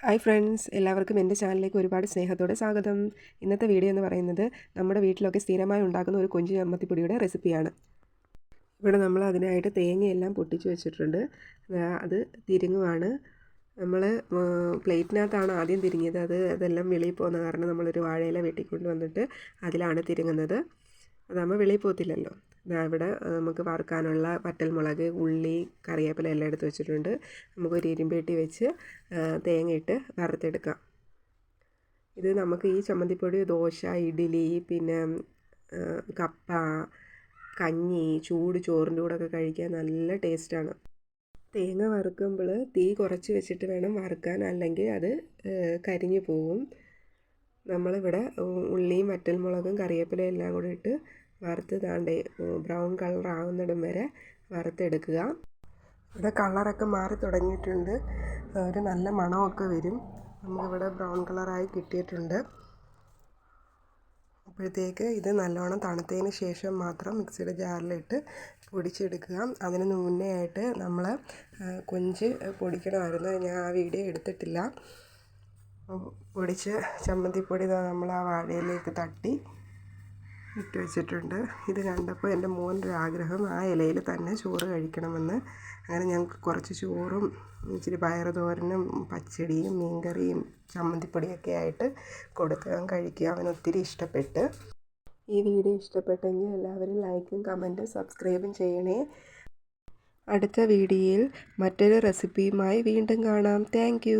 Hi friends, എല്ലാവർക്കും എൻ്റെ ചാനലിലേക്ക് ഒരുപാട് സ്നേഹത്തോടെ സ്വാഗതം. ഇന്നത്തെ വീഡിയോ എന്ന് പറയുന്നത് നമ്മുടെ വീട്ടിലൊക്കെ സ്ഥിരമായി ഉണ്ടാക്കുന്ന ഒരു കൊഞ്ച് ചമ്മന്തിപ്പൊടിയുടെ റെസിപ്പിയാണ്. ഇവിടെ നമ്മൾ അതിനായിട്ട് തേങ്ങയെല്ലാം പൊട്ടിച്ച് വെച്ചിട്ടുണ്ട്. അത് തിരിങ്ങുവാണ്. നമ്മൾ പ്ലേറ്റിനകത്താണ് ആദ്യം തിരിങ്ങിയത്. അതെല്ലാം വെളിയിൽ പോകുന്ന കാരണം നമ്മളൊരു വാഴയില വെട്ടിക്കൊണ്ട് വന്നിട്ട് അതിലാണ് തിരിങ്ങുന്നത്. അതാകുമ്പോൾ വെളിയിൽ പോകത്തില്ലല്ലോ. ഇവിടെ നമുക്ക് വറുക്കാനുള്ള വറ്റൽമുളക്, ഉള്ളി, കറിവേപ്പില എല്ലാം എടുത്ത് വെച്ചിട്ടുണ്ട്. നമുക്കൊരു ഇരുമ്പേട്ടി വെച്ച് തേങ്ങയിട്ട് വറുത്തെടുക്കാം. ഇത് നമുക്ക് ഈ ചമ്മന്തിപ്പൊടി ദോശ, ഇഡ്ഡലി, പിന്നെ കപ്പ, കഞ്ഞി, ചൂട് ചോറിൻ്റെ കൂടെയൊക്കെ കഴിക്കാൻ നല്ല ടേസ്റ്റാണ്. തേങ്ങ വറുക്കുമ്പോൾ തീ കുറച്ച് വെച്ചിട്ട് വേണം വറുക്കാൻ, അല്ലെങ്കിൽ അത് കരിഞ്ഞു പോവും. നമ്മളിവിടെ ഉള്ളിയും വറ്റൽമുളകും കറിവേപ്പിലയും എല്ലാം കൂടി ഇട്ട് വറുത്ത് താണ്ടേ ബ്രൗൺ കളർ ആവുന്നിടം വരെ വറുത്തെടുക്കുക. ഇവിടെ കളറൊക്കെ മാറി തുടങ്ങിയിട്ടുണ്ട്. ഒരു നല്ല മണമൊക്കെ വരും. നമുക്കിവിടെ ബ്രൗൺ കളറായി കിട്ടിയിട്ടുണ്ട്. അപ്പോഴത്തേക്ക് ഇത് നല്ലോണം തണുത്തതിന് ശേഷം മാത്രം മിക്സിയുടെ ജാറിലിട്ട് പൊടിച്ചെടുക്കുക. അതിന് മുന്നേ ആയിട്ട് നമ്മൾ കൊഞ്ച് പൊടിക്കണമായിരുന്നു. ഞാൻ ആ വീഡിയോ എടുത്തിട്ടില്ല. പൊടിച്ച് ചമ്മന്തിപ്പൊടി നമ്മൾ ആ വാഴയിലേക്ക് തട്ടി ഇട്ട് വെച്ചിട്ടുണ്ട്. ഇത് കണ്ടപ്പോൾ എൻ്റെ മോൻ്റെ ആഗ്രഹം ആ ഇലയിൽ തന്നെ ചോറ് കഴിക്കണമെന്ന്. അങ്ങനെ ഞങ്ങൾക്ക് കുറച്ച് ചോറും ഇച്ചിരി പയറുതോരനും പച്ചടിയും മീൻകറിയും ചമ്മന്തിപ്പൊടിയൊക്കെ ആയിട്ട് കൊടുക്കാൻ കഴിക്കുക. അവൻ ഒത്തിരി ഇഷ്ടപ്പെട്ട്. ഈ വീഡിയോ ഇഷ്ടപ്പെട്ടെങ്കിൽ എല്ലാവരും ലൈക്കും കമൻറ്റും സബ്സ്ക്രൈബും ചെയ്യണേ. അടുത്ത വീഡിയോയിൽ മറ്റൊരു റെസിപ്പിയുമായി വീണ്ടും കാണാം. താങ്ക്